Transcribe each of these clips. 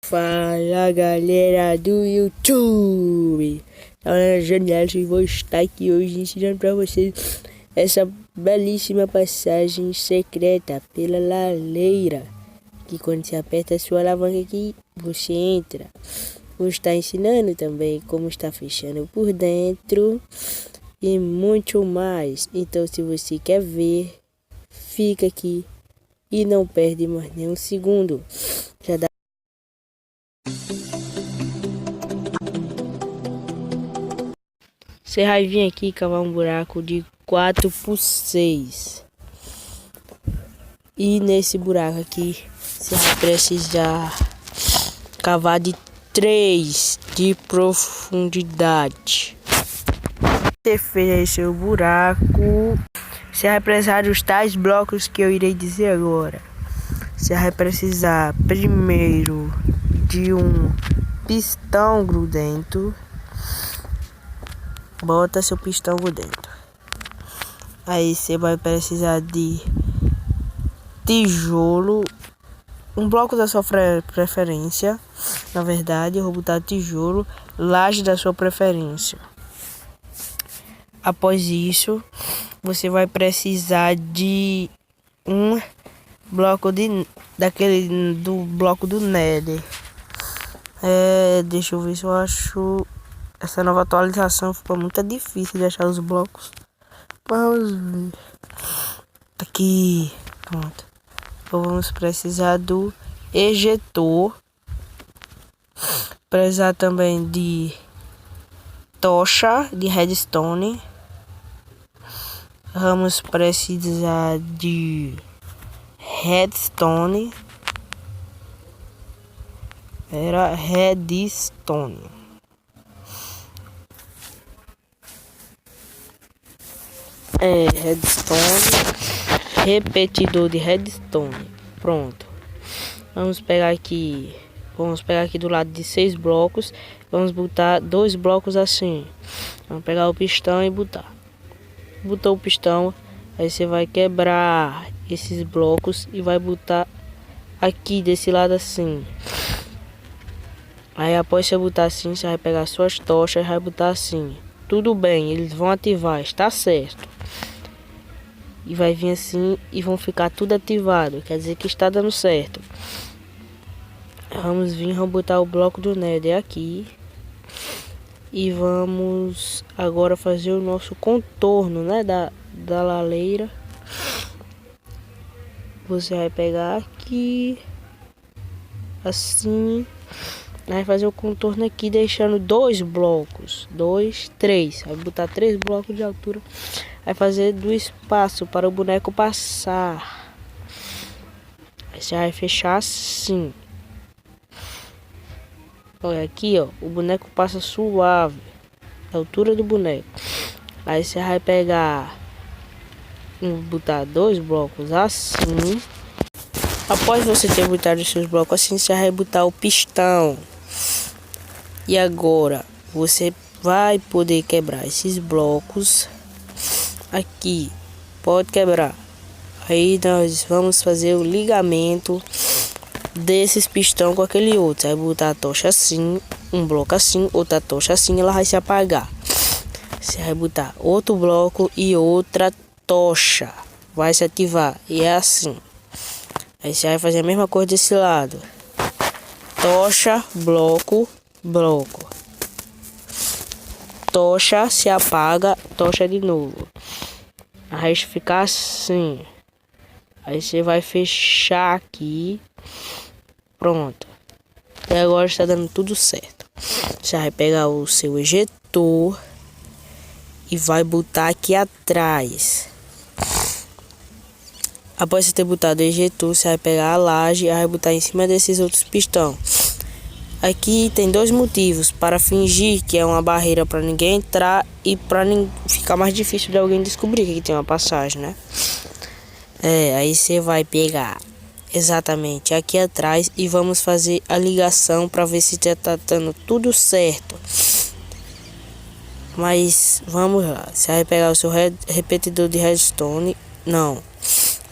Fala galera do YouTube, galera Janela, eu vou estar aqui hoje ensinando para vocês essa belíssima passagem secreta pela laleira, que quando você aperta a sua alavanca aqui, você entra. Vou estar ensinando também como está fechando por dentro e muito mais. Então se você quer ver, fica aqui e não perde mais nenhum segundo. Já dá. Você vai vir aqui cavar um buraco de 4 por 6. E nesse buraco aqui, você vai precisar cavar de 3 de profundidade. Você fez aí seu buraco. Você vai precisar dos tais blocos que eu irei dizer agora. Você vai precisar primeiro de um pistão grudento. Bota seu pistão dentro. Aí você vai precisar de tijolo, um bloco da sua preferência. Na verdade, eu vou botar tijolo, laje da sua preferência. Após isso, você vai precisar de um bloco do bloco do Nether. Deixa eu ver se eu acho. Essa nova atualização ficou muito difícil de achar os blocos. Vamos ver. Aqui, pronto. Então vamos precisar do ejetor. Precisar também de tocha de redstone. Vamos precisar de redstone. Redstone. Redstone, repetidor de redstone. Pronto. Vamos pegar aqui do lado de 6 blocos. Vamos botar 2 blocos assim. Vamos pegar o pistão e botar. Botou o pistão, aí você vai quebrar esses blocos e vai botar aqui desse lado assim. Aí após você botar assim, você vai pegar suas tochas e vai botar assim. Tudo bem, eles vão ativar, está certo. E vai vir assim e vão ficar tudo ativado, quer dizer que está dando certo. Vamos botar o bloco do Nether aqui. E vamos agora fazer o nosso contorno, né, da laleira. Você vai pegar aqui, assim. Vai fazer o contorno aqui, deixando 2 blocos, 2, 3. Vai botar 3 blocos de altura. Vai fazer do espaço para o boneco passar. Aí você vai fechar assim. Olha aqui, ó, o boneco passa suave, a altura do boneco. Aí você vai pegar, botar 2 blocos assim. Após você ter botado os seus blocos assim, você vai botar o pistão. E agora você vai poder quebrar esses blocos aqui. Pode quebrar. Aí nós vamos fazer o ligamento desses pistão com aquele outro. Você vai botar a tocha assim, um bloco assim, outra tocha assim, ela vai se apagar. Você vai botar outro bloco e outra tocha, vai se ativar. E é assim. Aí você vai fazer a mesma coisa desse lado. Tocha, bloco, bloco. Tocha, se apaga, tocha de novo. Aí ficar assim. Aí você vai fechar aqui. Pronto. E agora está dando tudo certo. Você vai pegar o seu ejetor e vai botar aqui atrás. Após você ter botado o ejetor, você vai pegar a laje e vai botar em cima desses outros pistão. Aqui tem 2 motivos: para fingir que é uma barreira para ninguém entrar e para ficar mais difícil de alguém descobrir que tem uma passagem, né? Aí você vai pegar exatamente aqui atrás e vamos fazer a ligação para ver se tá dando tudo certo. Mas vamos lá. Você vai pegar o seu repetidor de redstone. Não.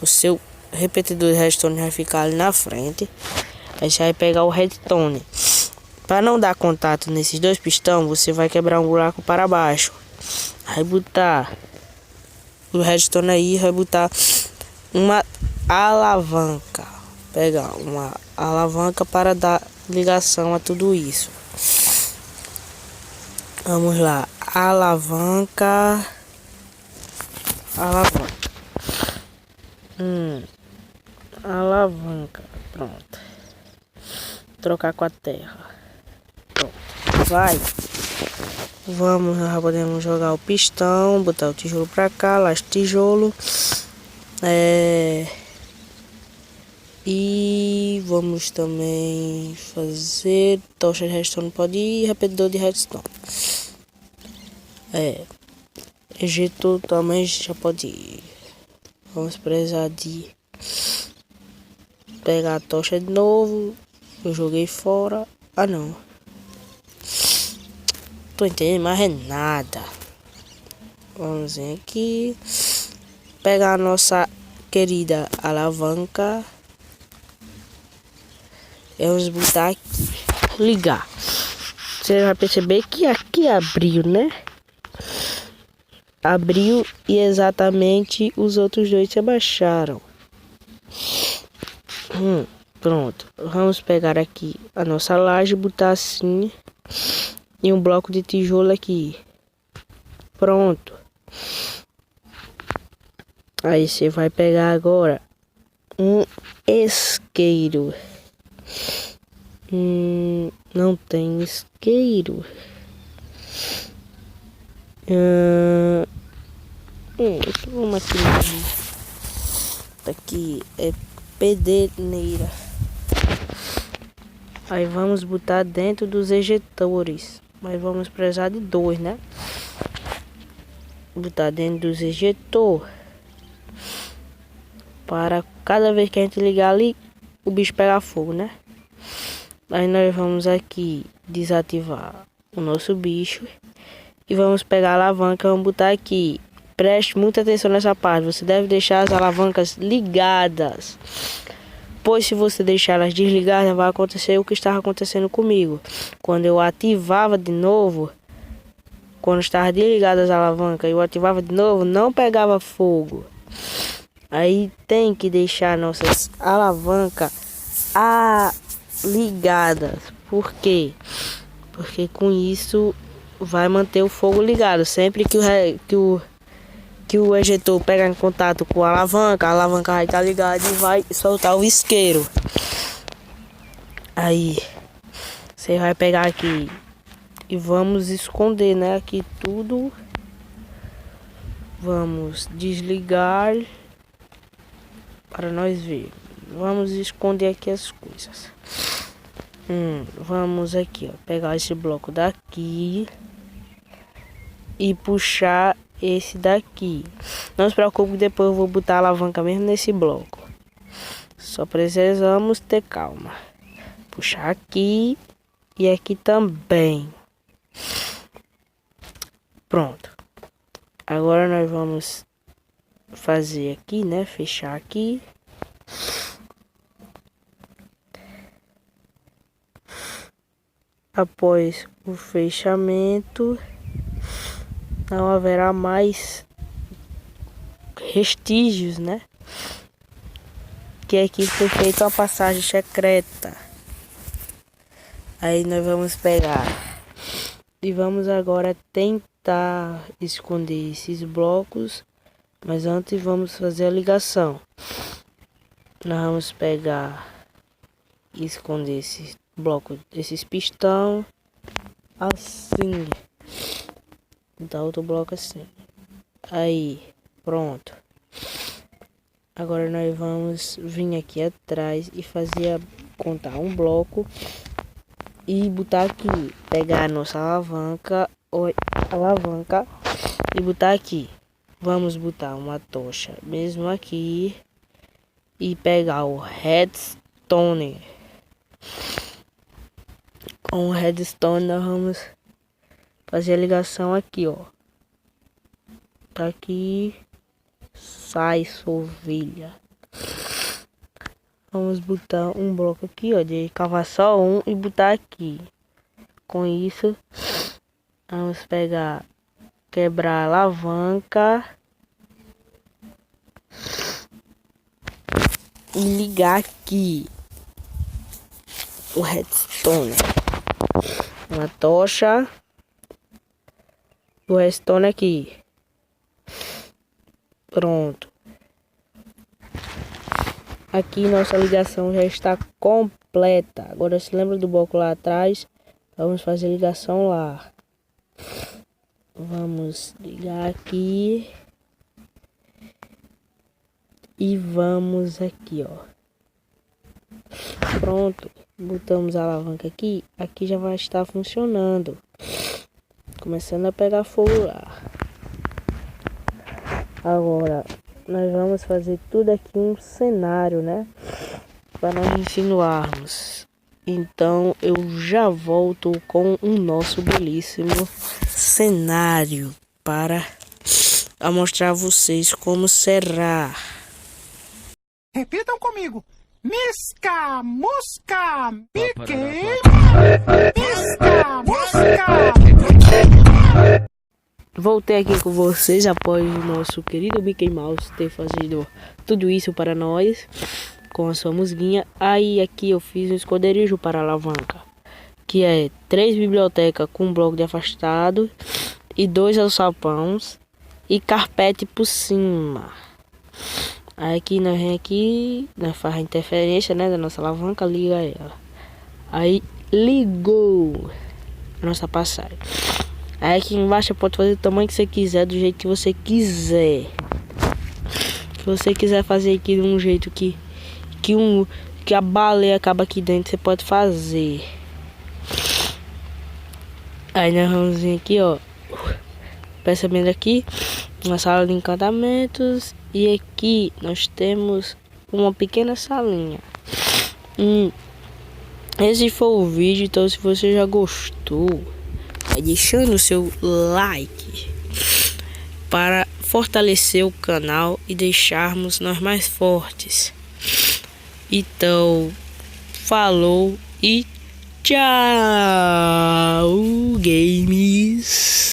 O seu repetidor de redstone vai ficar ali na frente. Aí você vai pegar o redstone. Para não dar contato nesses dois pistões, você vai quebrar um buraco para baixo. Vai botar o redstone aí, vai botar uma alavanca. Pegar uma alavanca para dar ligação a tudo isso. Vamos lá, alavanca. Alavanca, pronto. Trocar com a terra. Pronto. Vai. Vamos, já podemos jogar o pistão, botar o tijolo pra cá, lá esse tijolo. E vamos também fazer tocha de redstone, pode ir, repetidor de redstone. Ejetor também já pode ir. Vamos precisar de pegar a tocha de novo. Eu joguei fora. Ah, não. Tô entendendo, mas é nada. Vamos vir aqui. Pegar a nossa querida alavanca. Vamos botar aqui. Ligar. Você vai perceber que aqui abriu, né? Abriu e exatamente os outros dois se abaixaram. Pronto. Vamos pegar aqui a nossa laje, botar assim. E um bloco de tijolo aqui. Pronto. Aí você vai pegar agora um isqueiro. Não tem isqueiro. Vamos aqui. Aqui é pederneira. Aí vamos botar dentro dos ejetores. Mas vamos precisar de dois, né? Botar dentro dos ejetores. Para cada vez que a gente ligar ali, o bicho pegar fogo, né? Aí nós vamos aqui desativar o nosso bicho. E vamos pegar a alavanca, vamos botar aqui. Preste muita atenção nessa parte. Você deve deixar as alavancas ligadas. Pois se você deixar elas desligadas, vai acontecer o que estava acontecendo comigo. Quando eu ativava de novo, quando estava desligada as alavancas, eu ativava de novo, não pegava fogo. Aí tem que deixar nossas alavancas ligadas. Por quê? Porque com isso vai manter o fogo ligado. Sempre que o ejetor pegar em contato com a alavanca vai estar ligada e vai soltar o isqueiro. Aí você vai pegar aqui e vamos esconder, né? Aqui tudo. Vamos desligar para nós ver. Vamos esconder aqui as coisas. Vamos aqui, ó, pegar esse bloco daqui e puxar esse daqui. Não se preocupe, depois eu vou botar a alavanca mesmo nesse bloco. Só precisamos ter calma. Puxar aqui e aqui também. Pronto. Agora nós vamos fazer aqui, né? Fechar aqui. Após o fechamento, não haverá mais vestígios, né? Que aqui foi feita uma passagem secreta. Aí nós vamos pegar e vamos agora tentar esconder esses blocos, mas antes vamos fazer a ligação. Nós vamos pegar e esconder esses blocos, esses pistão assim. Dá outro bloco assim. Aí, pronto. Agora nós vamos vir aqui atrás e fazer contar um bloco e botar aqui, pegar a nossa alavanca e botar aqui. Vamos botar uma tocha mesmo aqui e pegar o redstone. Com o redstone nós vamos fazer a ligação aqui, ó. Tá aqui. Sai, sua ovelha. Vamos botar um bloco aqui, ó, de cavar só um e botar aqui. Com isso, vamos pegar, quebrar a alavanca e ligar aqui o redstone. Uma tocha, o redstone aqui. Pronto. Aqui nossa ligação já está completa. Agora se lembra do bloco lá atrás? Vamos fazer ligação lá. Vamos ligar aqui. E vamos aqui, ó. Pronto. Botamos a alavanca aqui. Aqui já vai estar funcionando. Começando a pegar fogo lá. Agora, nós vamos fazer tudo aqui um cenário, né? Para nós insinuarmos. Então, eu já volto com o nosso belíssimo cenário para mostrar a vocês como será. Repitam comigo. Misca, mosca, Mickey. Misca, mosca. Voltei aqui com vocês após o nosso querido Mickey Mouse ter feito tudo isso para nós com a sua musguinha. Aí aqui eu fiz um esconderijo para a alavanca, que é 3 bibliotecas com um bloco de afastado e 2 alçapões e carpete por cima. Aí aqui nós vem aqui, nós faz a interferência, né, da nossa alavanca, liga ela. Aí ligou a nossa passagem. Aí aqui embaixo pode fazer o tamanho que você quiser, do jeito que você quiser. Se você quiser fazer aqui de um jeito que a baleia acaba aqui dentro, você pode fazer. Aí nós vamos vir aqui, ó, percebendo aqui uma sala de encantamentos. E aqui nós temos uma pequena salinha. Esse foi o vídeo, então se você já gostou, vai deixando o seu like para fortalecer o canal e deixarmos nós mais fortes. Então, falou e tchau, games.